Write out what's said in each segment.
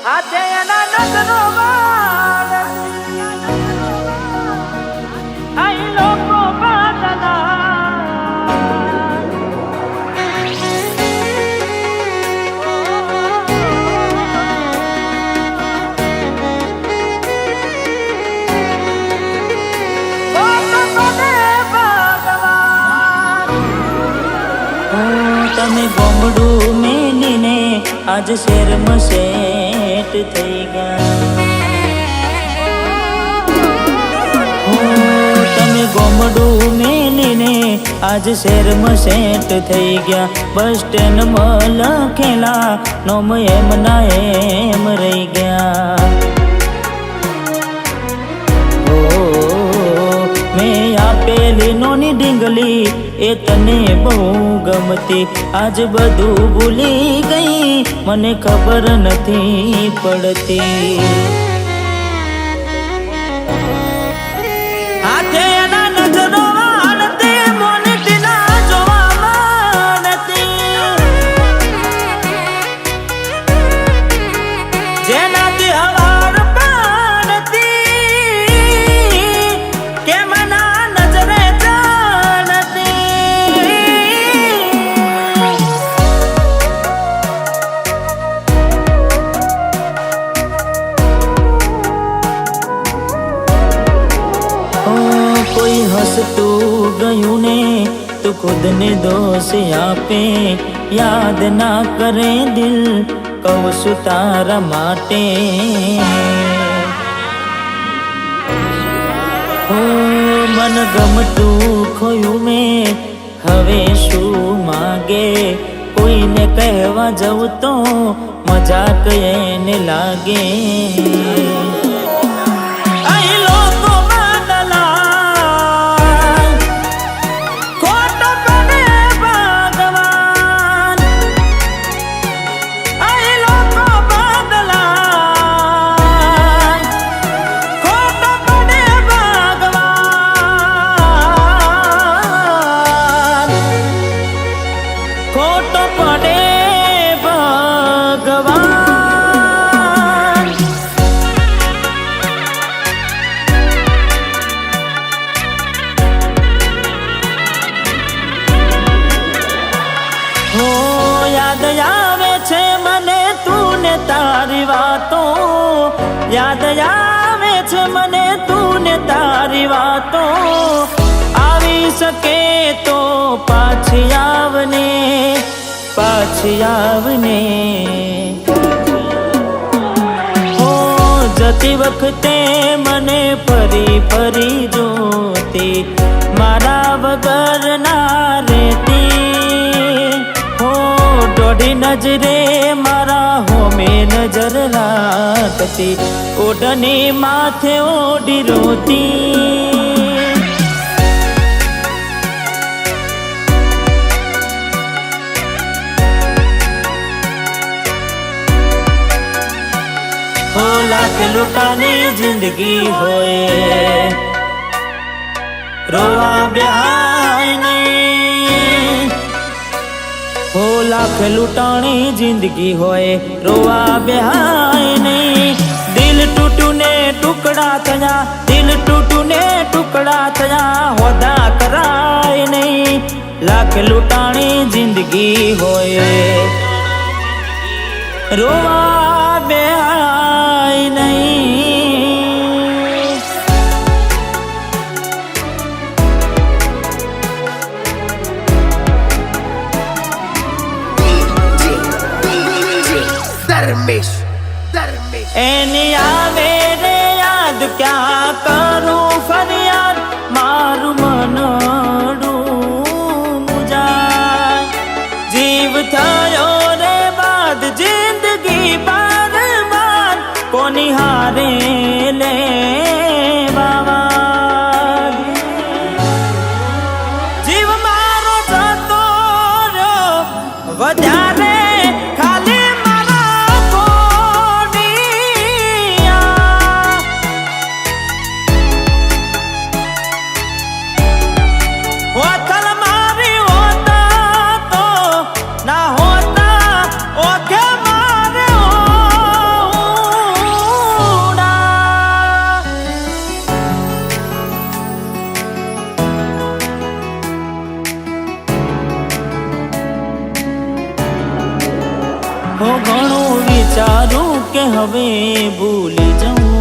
હાથે એના નજરો વાળ આઈ લોકો બાદલા તમે ગોમડું મેલીને આજ શેરમાં સેટ થઈ ગયા. તમે ગોમડું મેલીને આજ શેરમાં સેટ થઈ ગયા. બસ સ્ટેન્ડમાં લખેલા નોમ એમ ના એમ રહી ગયા. મેં આપેલી નોની ડીંગલી એ તને બહુ ગમતી. આજ બધું ભૂલી ગઈ મને ખબર નથી પડતી. હાથે એના નજરો વાળતી મોનટી ના જોવા માંડતી. જેનાથી હવાર પાડતી કે મના નજરે કોઈ હસતું ગયું ને તો ખુદને દોષ આપે. યાદ ના કરે દિલ કહું છું તારા માટે. મન ગમતું ખોયું મેં હવે શું માગે. કોઈને કહેવા જવું તો મજાક એને લાગે. યાદ આવે છે મને તું ને તારી વાતો. યાદ આવે છે મને તું ને તારી વાતો. આવી શકે તો પાછી આવને પાછી આવને. જતી વખતે મને ફરી ફરી જોતી. મારા વગર ના રહેતી. દોઢી નજરે મારા હોમે નજર રાખતી. ઓઢની માથે ઓઢી રોતી. હો લાખ લૂંટાની જિંદગી હોય રોવા બેહાય નહીં. હો લાખ લૂંટાણી જિંદગી હોય રોવા બેહાય નહીં. દિલ તૂટું ને ટુકડા થયા. દિલ તૂટું ને ટુકડા થયા. હોદા કરાય નહીં. લાખ લૂંટાણી જિંદગી હોય રોવા બેહાય નહીં. એની આવે રે યાદ ક્યાં કરું ફરિયાદ. મારું મનડું મુજાય. જીવ થયો રે બાદ જિંદગી બાર બાર. કોની હારે લે બાવા. જીવ મારો જતો રહ્યો વધારે હો ઘણું વિચારું કે હવે ભૂલી જાઉં,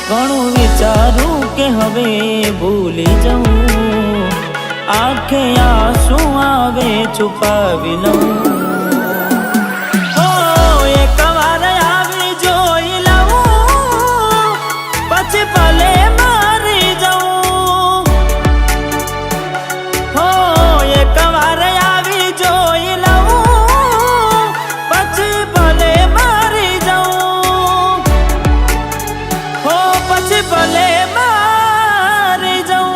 ઘણું વિચારું કે હવે ભૂલી જાઉં, આંખે આંસુ આવે છુપાવી લઉં, એક વાર આવી જોઈ લઉં પછી ભલે મારી જાઉં, એક વાર આવી જોઈ લઉં પછી ભલે મારી જાઉં, પછી ભલે મારી જાઉં.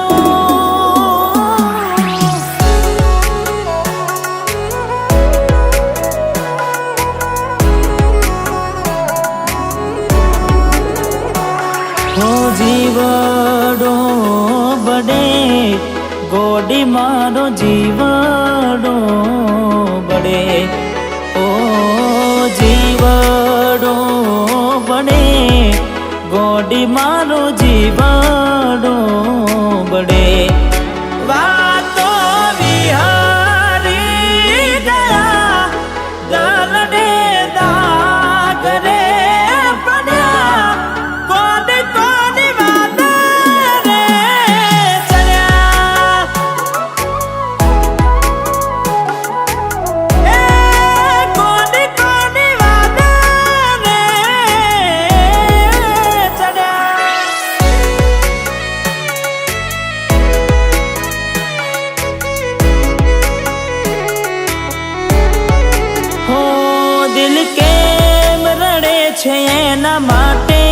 જીવડો બડે ગોડી મારો જીવડો બડે, ઓ જીવડો બડે ગોડી મારો જીવડો બડે, વાતો વિહારી ગયા દરડે દાગ રે પડ્યા, કોની કોની વાત રે ચડ્યા, એ કોની કોની વાત રે ચડ્યા. હો દિલ કેમ રડે છે એના માટે,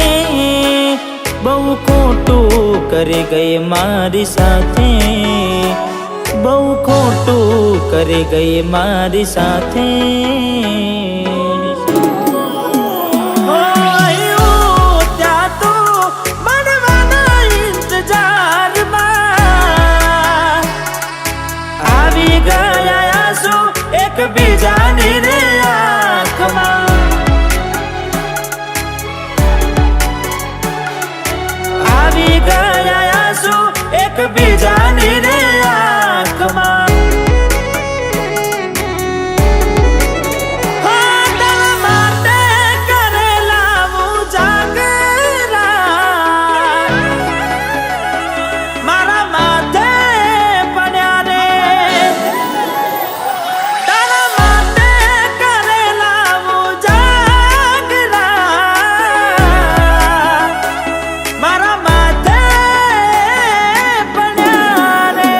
બહુ ખોટું કરી ગઈ મારી સાથે, બહુ ખોટું કરી ગઈ મારી સાથે. ત્યાં તો મળવાના ઇંતજારમાં આવી ગયા આંસુ એકબીજાની રે આંખમાં, આવી ગયા આંસુ એકબીજાની રે આંખમાં. તારા માટે કરેલા ઉજાગરા મારા માથે પડ્યા રે, તારા માટે કરેલા ઉજાગરા મારા માથે પડ્યા રે.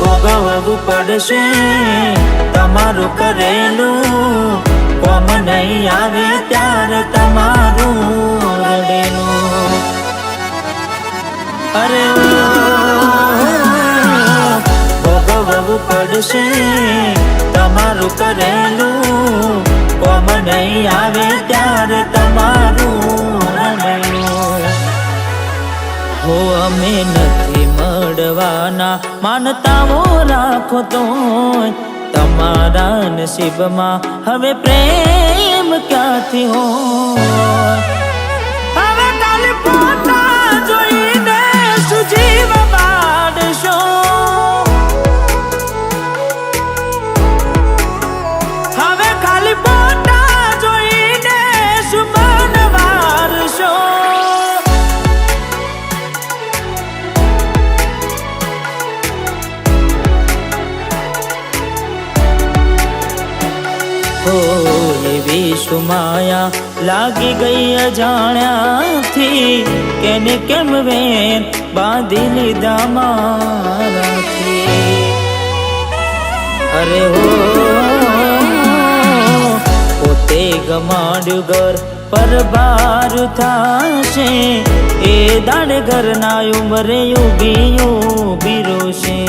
ભોગવવું પડશે તમારું કરેલું, કોમ નહીં આવે ત્યારે તમારું રડેલું, અરે ભોગવવું પડશે તમારું કરેલું, કોમ નહીં આવે ત્યારે તમારું રડેલું. હો અમે નથી મળવાના માનતાઓ રાખો તો તમારા નસીબમાં હવે પ્રેમ ક્યાંથી હોય, હવે કાલે પોતા જોઈને સુજીવ બાળશો, હવે ખાલી પોતા જોઈને સુમન વારશો. એવી સુમાયા લાગી ગઈ અજાણ્યાથી, કેને કેમ વેન બાંધી લીધા મારાથી. અરે હો પોતે ગમાડ્યું ઘર પર બાર થાશે, એ દાડે ઘરના ઉમરે ઉભી રોશે.